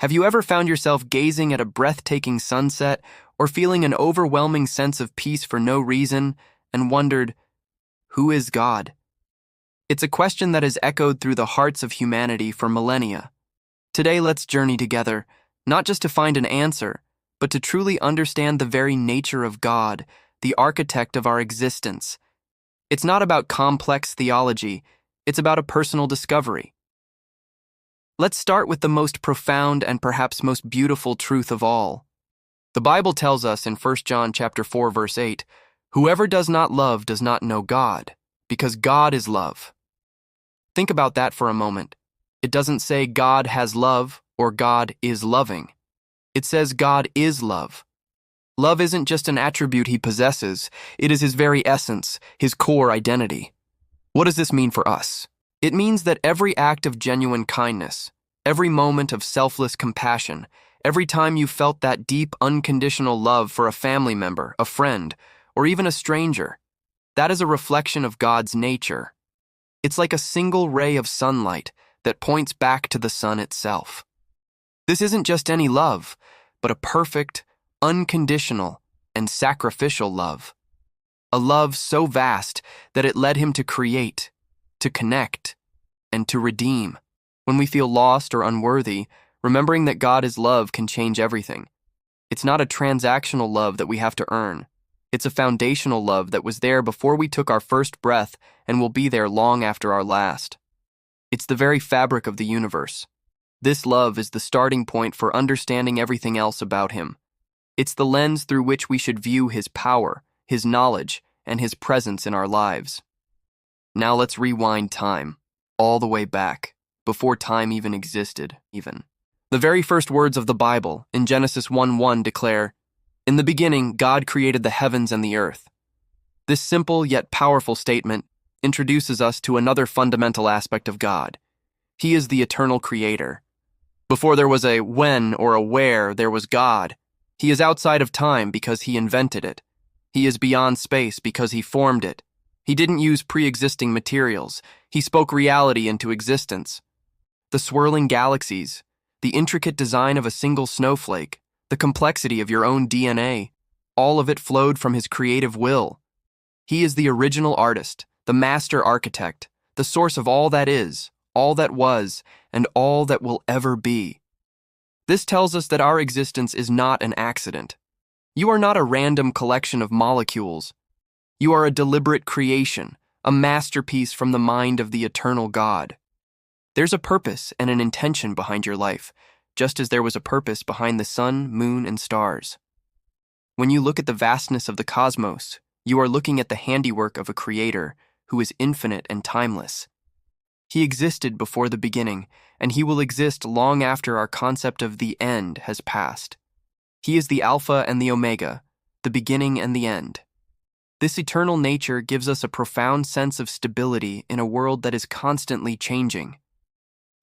Have you ever found yourself gazing at a breathtaking sunset or feeling an overwhelming sense of peace for no reason and wondered, who is God? It's a question that has echoed through the hearts of humanity for millennia. Today, let's journey together, not just to find an answer, but to truly understand the very nature of God, the architect of our existence. It's not about complex theology, it's about a personal discovery. Let's start with the most profound and perhaps most beautiful truth of all. The Bible tells us in 1 John chapter 4, verse 8, "Whoever does not love does not know God, because God is love." Think about that for a moment. It doesn't say God has love or God is loving. It says God is love. Love isn't just an attribute he possesses, it is his very essence, his core identity. What does this mean for us? It means that every act of genuine kindness, every moment of selfless compassion, every time you felt that deep, unconditional love for a family member, a friend, or even a stranger, that is a reflection of God's nature. It's like a single ray of sunlight that points back to the sun itself. This isn't just any love, but a perfect, unconditional, and sacrificial love. A love so vast that it led him to create, to connect, and to redeem. When we feel lost or unworthy, remembering that God is love can change everything. It's not a transactional love that we have to earn. It's a foundational love that was there before we took our first breath and will be there long after our last. It's the very fabric of the universe. This love is the starting point for understanding everything else about him. It's the lens through which we should view his power, his knowledge, and his presence in our lives. Now let's rewind time, all the way back, before time even existed, The very first words of the Bible, in Genesis 1:1, declare, "In the beginning, God created the heavens and the earth." This simple yet powerful statement introduces us to another fundamental aspect of God. He is the eternal creator. Before there was a when or a where, there was God. He is outside of time because he invented it. He is beyond space because he formed it. He didn't use pre-existing materials. He spoke reality into existence. The swirling galaxies, the intricate design of a single snowflake, the complexity of your own DNA, all of it flowed from his creative will. He is the original artist, the master architect, the source of all that is, all that was, and all that will ever be. This tells us that our existence is not an accident. You are not a random collection of molecules. You are a deliberate creation, a masterpiece from the mind of the eternal God. There's a purpose and an intention behind your life, just as there was a purpose behind the sun, moon, and stars. When you look at the vastness of the cosmos, you are looking at the handiwork of a creator who is infinite and timeless. He existed before the beginning, and he will exist long after our concept of the end has passed. He is the Alpha and the Omega, the beginning and the end. This eternal nature gives us a profound sense of stability in a world that is constantly changing.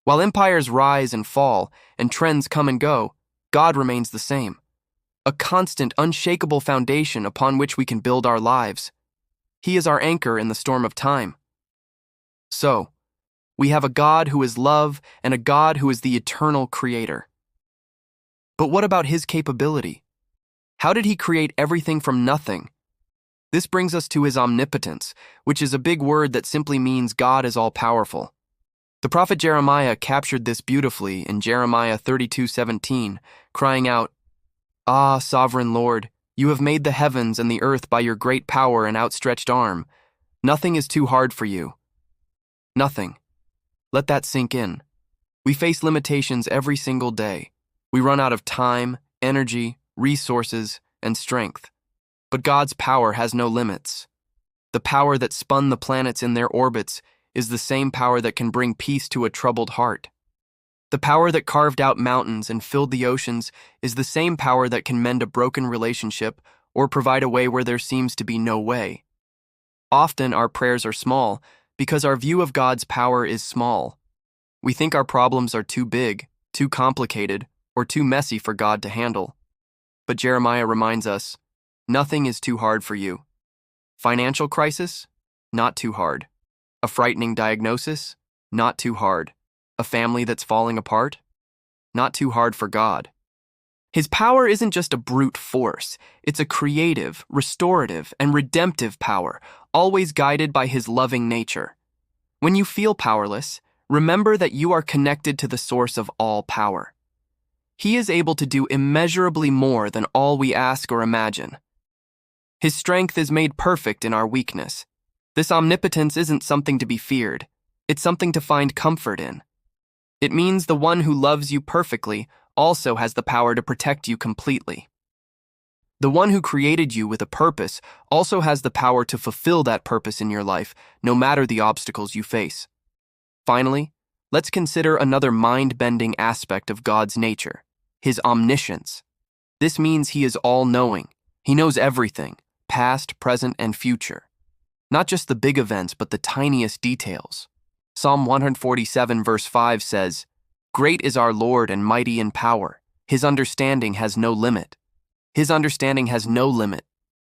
While empires rise and fall, and trends come and go, God remains the same. A constant, unshakable foundation upon which we can build our lives. He is our anchor in the storm of time. So, we have a God who is love and a God who is the eternal creator. But what about his capability? How did he create everything from nothing? This brings us to his omnipotence, which is a big word that simply means God is all-powerful. The prophet Jeremiah captured this beautifully in Jeremiah 32:17, crying out, "Ah, sovereign Lord, you have made the heavens and the earth by your great power and outstretched arm. Nothing is too hard for you." Nothing. Let that sink in. We face limitations every single day. We run out of time, energy, resources, and strength. But God's power has no limits. The power that spun the planets in their orbits is the same power that can bring peace to a troubled heart. The power that carved out mountains and filled the oceans is the same power that can mend a broken relationship or provide a way where there seems to be no way. Often our prayers are small because our view of God's power is small. We think our problems are too big, too complicated, or too messy for God to handle. But Jeremiah reminds us, nothing is too hard for you. Financial crisis? Not too hard. A frightening diagnosis? Not too hard. A family that's falling apart? not too hard for God. His power isn't just a brute force, it's a creative, restorative, and redemptive power, always guided by his loving nature. When you feel powerless, remember that you are connected to the source of all power. He is able to do immeasurably more than all we ask or imagine. His strength is made perfect in our weakness. This omnipotence isn't something to be feared, it's something to find comfort in. It means the one who loves you perfectly also has the power to protect you completely. The one who created you with a purpose also has the power to fulfill that purpose in your life, no matter the obstacles you face. Finally, let's consider another mind-bending aspect of God's nature, his omniscience. This means he is all-knowing. He knows everything, past, present, and future. Not just the big events, but the tiniest details. Psalm 147 verse 5 says, "Great is our Lord and mighty in power. His understanding has no limit." His understanding has no limit.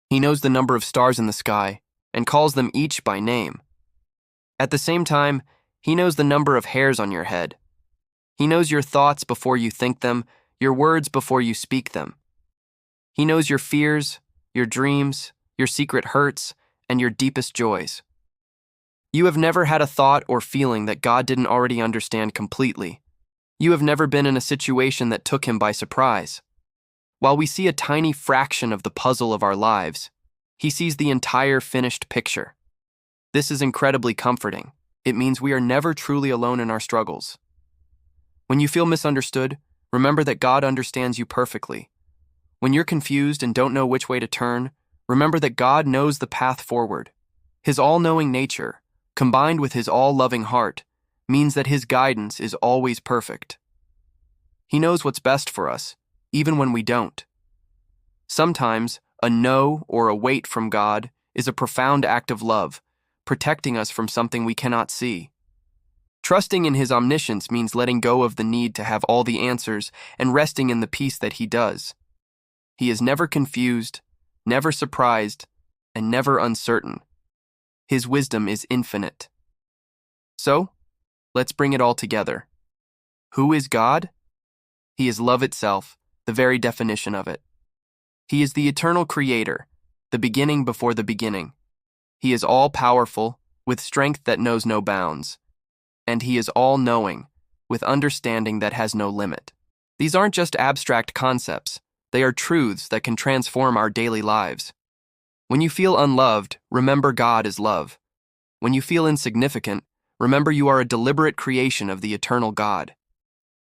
He knows the number of stars in the sky and calls them each by name. At the same time, he knows the number of hairs on your head. He knows your thoughts before you think them, your words before you speak them. He knows your fears, your dreams, your secret hurts, and your deepest joys. You have never had a thought or feeling that God didn't already understand completely. You have never been in a situation that took him by surprise. While we see a tiny fraction of the puzzle of our lives, he sees the entire finished picture. This is incredibly comforting. It means we are never truly alone in our struggles. When you feel misunderstood, remember that God understands you perfectly. When you're confused and don't know which way to turn, remember that God knows the path forward. His all-knowing nature, combined with his all-loving heart, means that his guidance is always perfect. He knows what's best for us, even when we don't. Sometimes, a no or a wait from God is a profound act of love, protecting us from something we cannot see. Trusting in his omniscience means letting go of the need to have all the answers and resting in the peace that he does. He is never confused, never surprised, and never uncertain. His wisdom is infinite. So, let's bring it all together. Who is God? He is love itself, the very definition of it. He is the eternal creator, the beginning before the beginning. He is all-powerful, with strength that knows no bounds. And he is all-knowing, with understanding that has no limit. These aren't just abstract concepts. They are truths that can transform our daily lives. When you feel unloved, remember God is love. When you feel insignificant, remember you are a deliberate creation of the eternal God.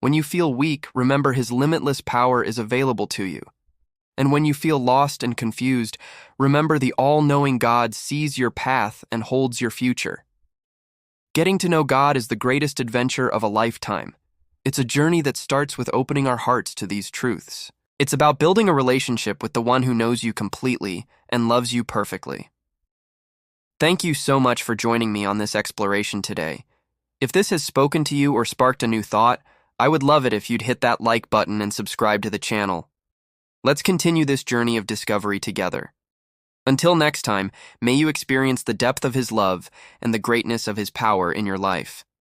When you feel weak, remember his limitless power is available to you. And when you feel lost and confused, remember the all-knowing God sees your path and holds your future. Getting to know God is the greatest adventure of a lifetime. It's a journey that starts with opening our hearts to these truths. It's about building a relationship with the one who knows you completely and loves you perfectly. Thank you so much for joining me on this exploration today. If this has spoken to you or sparked a new thought, I would love it if you'd hit that like button and subscribe to the channel. Let's continue this journey of discovery together. Until next time, may you experience the depth of his love and the greatness of his power in your life.